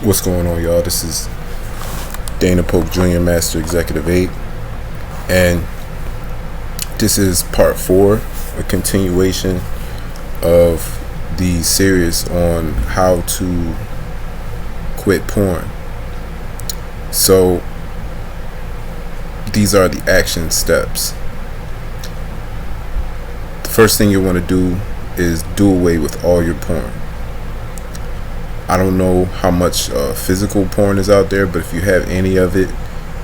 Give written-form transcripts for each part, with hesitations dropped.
What's going on, y'all? This is Dana Polk Jr., Master Executive 8, and this is part 4, a continuation of the series on how to quit porn. So these are the action steps. The first thing you want to do is do away with all your porn. I don't know how much physical porn is out there, but if you have any of it,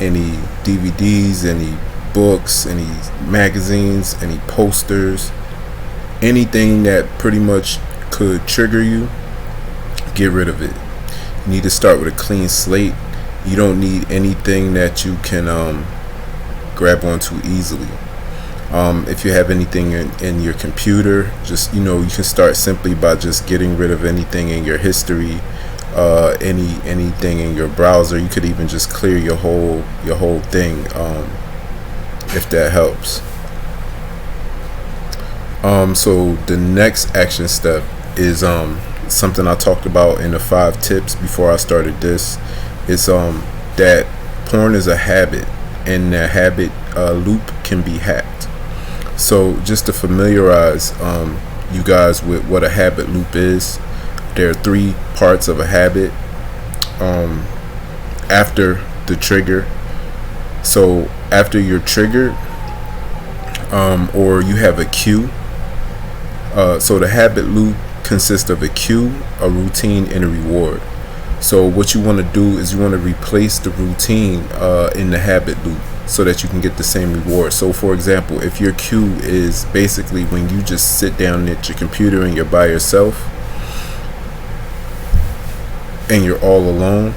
any DVDs, any books, any magazines, any posters, anything that pretty much could trigger you, get rid of it. You need to start with a clean slate. You don't need anything that you can grab onto easily. If you have anything in your computer, just you can start simply by just getting rid of anything in your history, anything in your browser. You could even just clear your whole thing, if that helps. So the next action step is something I talked about in the 5 tips before I started this. Is that porn is a habit, and the habit loop can be hacked. So just to familiarize you guys with what a habit loop is, there are 3 parts of a habit after the trigger. So after you're triggered, or you have a cue, so the habit loop consists of a cue, a routine, and a reward. So what you want to do is you want to replace the routine in the habit loop so that you can get the same reward. So for example, if your cue is basically when you just sit down at your computer and you're by yourself and you're all alone,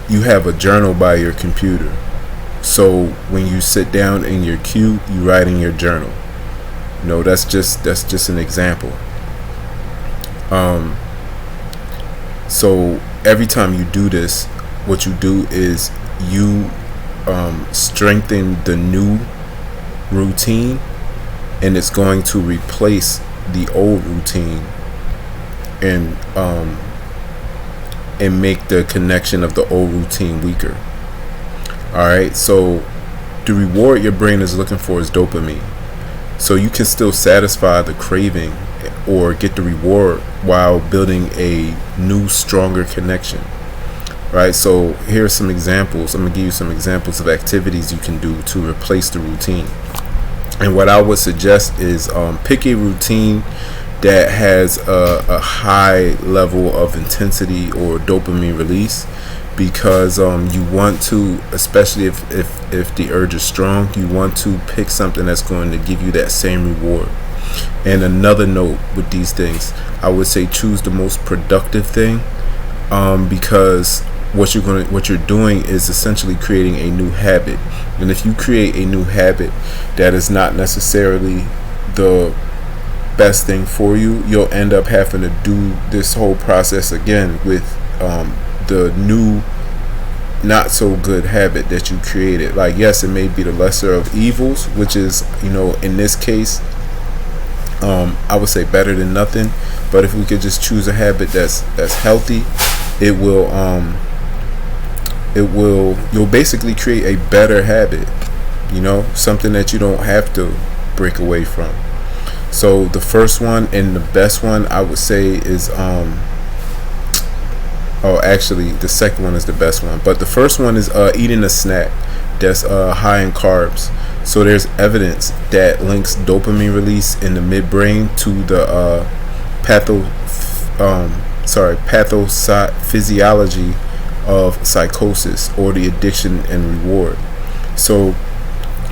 you have a journal by your computer. So when you sit down in your cue, you write in your journal. That's just an example. So every time you do this, what you do is you strengthen the new routine, and it's going to replace the old routine and make the connection of the old routine weaker. Alright, so the reward your brain is looking for is dopamine. So you can still satisfy the craving or get the reward while building a new, stronger connection. Right, so here's some examples. I'm going to give you some examples of activities you can do to replace the routine. And what I would suggest is pick a routine that has a high level of intensity or dopamine release, because you want to, especially if the urge is strong, you want to pick something that's going to give you that same reward. And another note with these things, I would say choose the most productive thing, because what you're doing is essentially creating a new habit. And if you create a new habit that is not necessarily the best thing for you, you'll end up having to do this whole process again with the new, not so good habit that you created. Like, yes, it may be the lesser of evils, which is, in this case, I would say better than nothing. But if we could just choose a habit that's healthy, you'll basically create a better habit, something that you don't have to break away from. So the first one and the best one I would say is actually the second one is the best one, but the first one is eating a snack that's high in carbs. So there's evidence that links dopamine release in the midbrain to the pathophysiology of psychosis, or the addiction and reward. So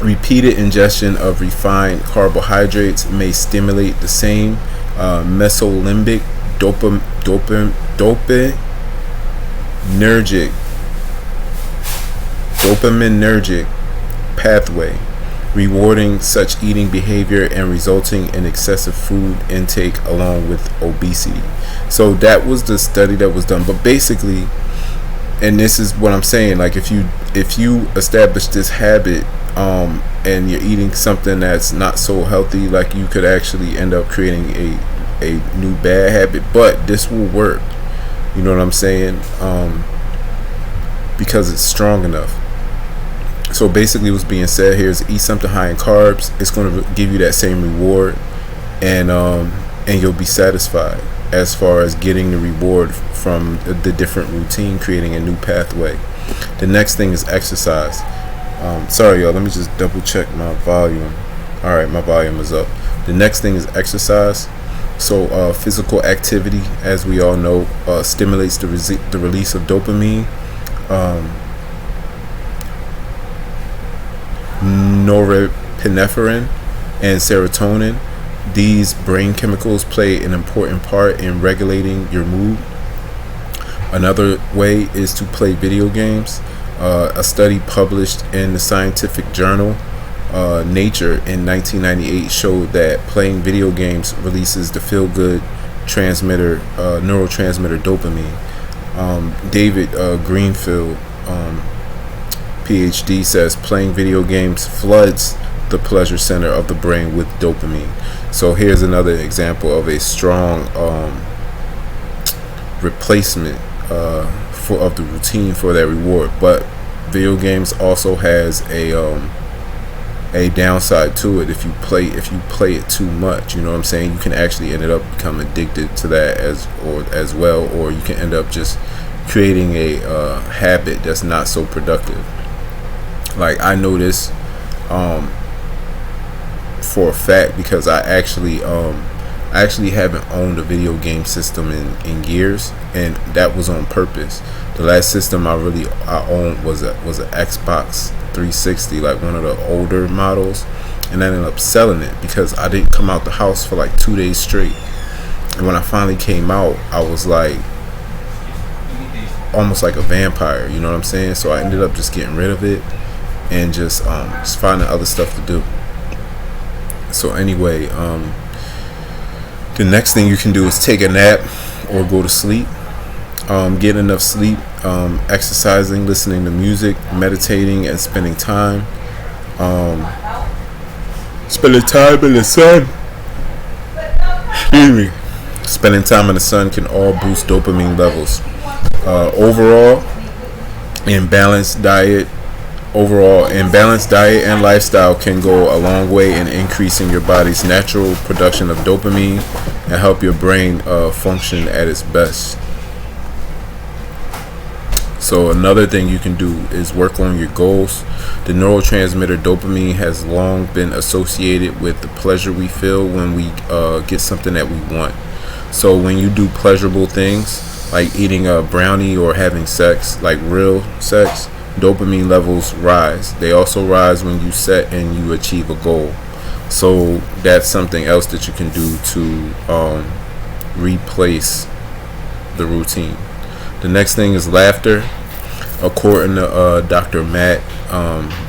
repeated ingestion of refined carbohydrates may stimulate the same mesolimbic dopaminergic pathway, rewarding such eating behavior and resulting in excessive food intake along with obesity. So that was the study that was done. But basically, and this is what I'm saying, like if you establish this habit and you're eating something that's not so healthy, like you could actually end up creating a new bad habit. But this will work. You know what I'm saying? Because it's strong enough. So basically what's being said here is eat something high in carbs. It's going to give you that same reward, and you'll be satisfied as far as getting the reward from the different routine, creating a new pathway. The next thing is exercise. Sorry y'all, let me just double check my volume. Alright, my volume is up. The next thing is exercise. So physical activity, as we all know, stimulates the release of dopamine, norepinephrine, and serotonin. These brain chemicals play an important part in regulating your mood. Another way is to play video games. A study published in the scientific journal Nature in 1998 showed that playing video games releases the feel-good neurotransmitter dopamine. David Greenfield, PhD, says playing video games floods the pleasure center of the brain with dopamine. So here's another example of a strong replacement of the routine for that reward. But video games also has a downside to it. If you play it too much, you know what I'm saying, you can actually end up become addicted to that as well, or you can end up just creating a habit that's not so productive. Like I know this for a fact because I actually haven't owned a video game system in years, and that was on purpose. The last system I owned was a Xbox 360, like one of the older models, and I ended up selling it because I didn't come out the house for like 2 days straight. And when I finally came out, I was like almost like a vampire, you know what I'm saying? So I ended up just getting rid of it and just finding other stuff to do. So anyway, the next thing you can do is take a nap or go to sleep. Get enough sleep, exercising, listening to music, meditating, and spending time. Spending time in the sun. Excuse me. Spending time in the sun can all boost dopamine levels. Overall, in balanced diet and lifestyle can go a long way in increasing your body's natural production of dopamine and help your brain function at its best. So another thing you can do is work on your goals. The neurotransmitter dopamine has long been associated with the pleasure we feel when we get something that we want. So when you do pleasurable things like eating a brownie or having sex, like real sex, dopamine levels rise. They also rise when you set and you achieve a goal. So that's something else that you can do to replace the routine. The next thing is laughter. According to Dr. Matt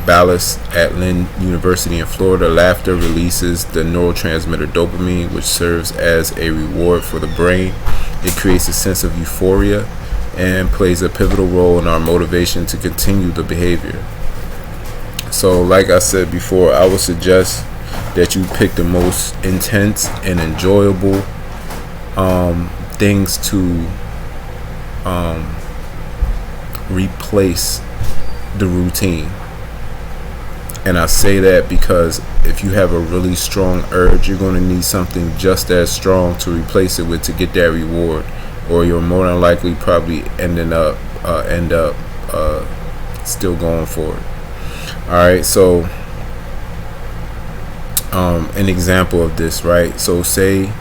Ballas at Lynn University in Florida, laughter releases the neurotransmitter dopamine, which serves as a reward for the brain. It creates a sense of euphoria and plays a pivotal role in our motivation to continue the behavior. So like I said before, I would suggest that you pick the most intense and enjoyable things to replace the routine. And I say that because if you have a really strong urge, you're going to need something just as strong to replace it with to get that reward, or you're more than likely probably end up still going for it. Alright, so an example of this, right? So say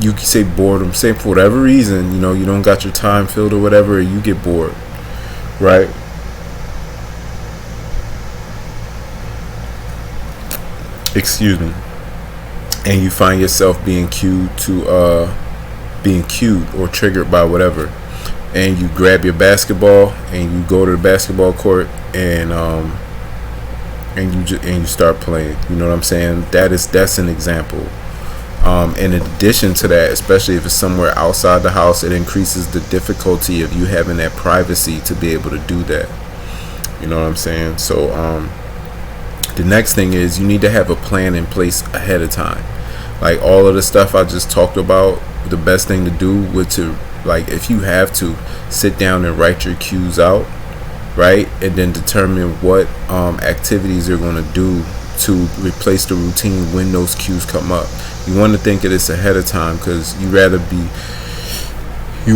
you can say boredom, say for whatever reason, you don't got your time filled or whatever, you get bored, right? Excuse me. And you find yourself being cued or triggered by whatever, and you grab your basketball and you go to the basketball court and you start playing. You know what I'm saying? That's an example. In addition to that, especially if it's somewhere outside the house, it increases the difficulty of you having that privacy to be able to do that. You know what I'm saying? So the next thing is you need to have a plan in place ahead of time. Like all of the stuff I just talked about, the best thing to do would to Like, if you have to, sit down and write your cues out, right? And then determine what activities you're going to do to replace the routine when those cues come up. You want to think of this ahead of time, because you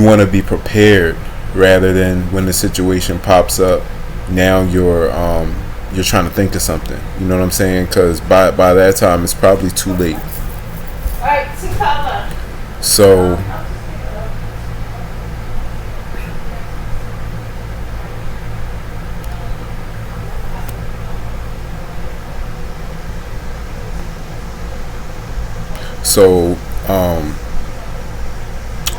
want to be prepared rather than when the situation pops up. Now you're trying to think of something. You know what I'm saying? Because by that time it's probably too late. So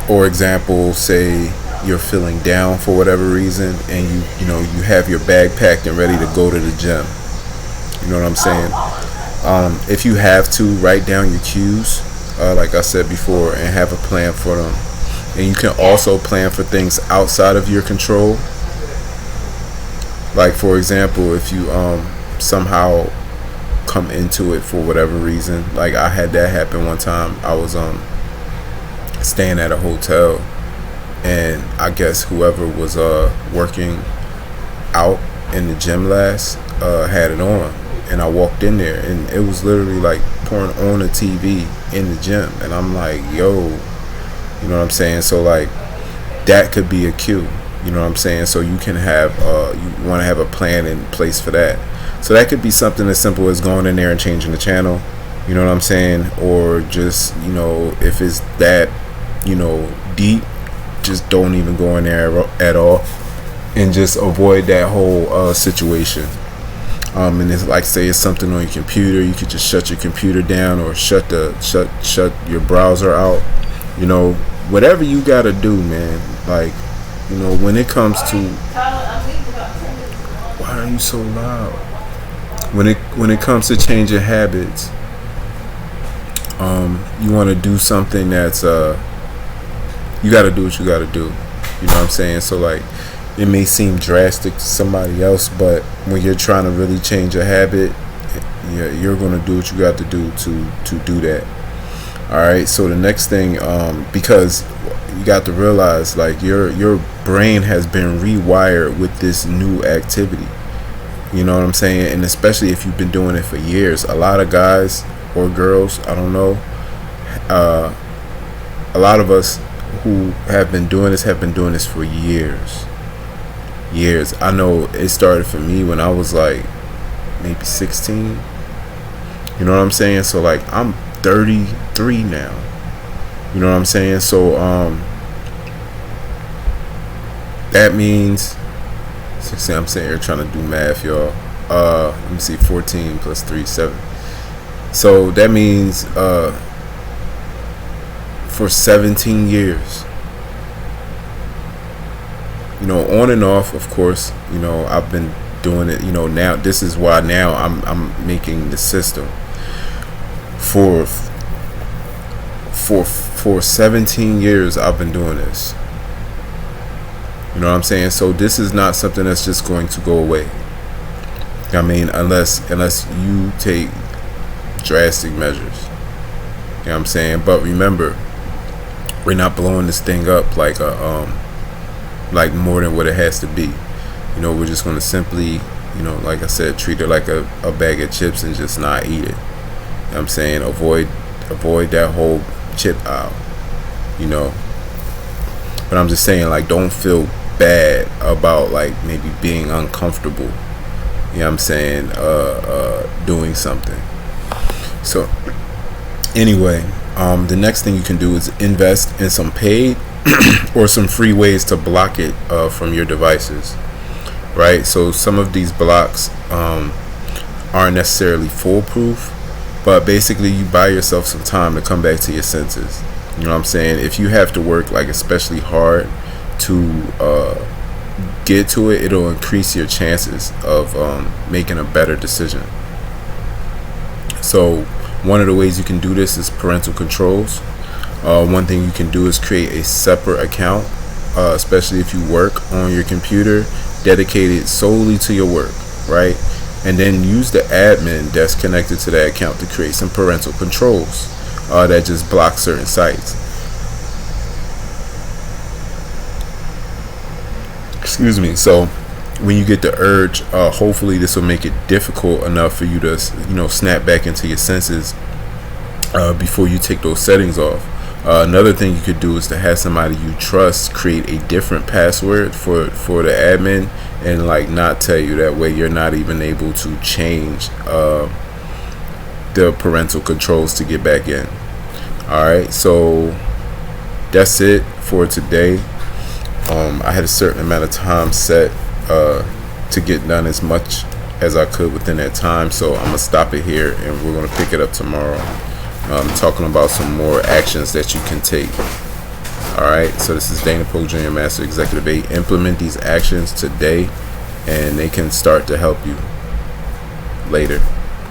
or example, say you're feeling down for whatever reason, and you have your bag packed and ready to go to the gym. You know what I'm saying? If you have to, write down your cues, like I said before, and have a plan for them. And you can also plan for things outside of your control. Like, for example, if you somehow come into it for whatever reason. Like, I had that happen one time. I was staying at a hotel, and I guess whoever was working out in the gym last had it on, and I walked in there, and it was literally like pouring on a TV in the gym, and I'm like, yo, you know what I'm saying? So like, that could be a cue. You know what I'm saying? So you can have you want to have a plan in place for that. So that could be something as simple as going in there and changing the channel. You know what I'm saying? Or just, if it's that, deep, just don't even go in there at all, and just avoid that whole situation. And it's like, say it's something on your computer, you could just shut your computer down, or shut your browser out. Whatever you gotta do, man. Like, when it comes to, why are you so loud? When it comes to changing habits, you want to do something that's you got to do what you got to do. You know what I'm saying? So like, it may seem drastic to somebody else, but when you're trying to really change a habit, you're going to do what you got to do to do that. All right. So the next thing, because you got to realize, like, your brain has been rewired with this new activity. You know what I'm saying? And especially if you've been doing it for years. A lot of guys or girls, I don't know, a lot of us who have been doing this for years. I know it started for me when I was like maybe 16. You know what I'm saying? So like, I'm 33 now. You know what I'm saying? So that means 16. I'm sitting here trying to do math, y'all. Let me see, 14 plus 3, 7. So that means for 17 years, on and off, of course, I've been doing it. Now this is why now I'm making the system for 17 years. I've been doing this. You know what I'm saying? So this is not something that's just going to go away. I mean, unless you take drastic measures. You know what I'm saying? But remember, we're not blowing this thing up like like more than what it has to be. We're just going to simply, like I said, treat it like a bag of chips and just not eat it. You know what I'm saying? Avoid that whole chip aisle. But I'm just saying, like, don't feel bad about like maybe being uncomfortable. You know what I'm saying? Doing something. So anyway, the next thing you can do is invest in some paid or some free ways to block it from your devices, right? So some of these blocks aren't necessarily foolproof, but basically you buy yourself some time to come back to your senses. You know what I'm saying? If you have to work like especially hard to get to it, it'll increase your chances of making a better decision. So one of the ways you can do this is parental controls. One thing you can do is create a separate account, especially if you work on your computer, dedicated solely to your work, right? And then use the admin that's connected to that account to create some parental controls that just block certain sites. Excuse me. So when you get the urge, hopefully this will make it difficult enough for you to, snap back into your senses before you take those settings off. Another thing you could do is to have somebody you trust create a different password for the admin, and like not tell you. That way you're not even able to change the parental controls to get back in. Alright, so that's it for today. I had a certain amount of time set to get done as much as I could within that time, so I'm gonna stop it here and we're gonna pick it up tomorrow, talking about some more actions that you can take. Alright, so this is Dana Poe Jr., Master Executive 8. Implement these actions today and they can start to help you later.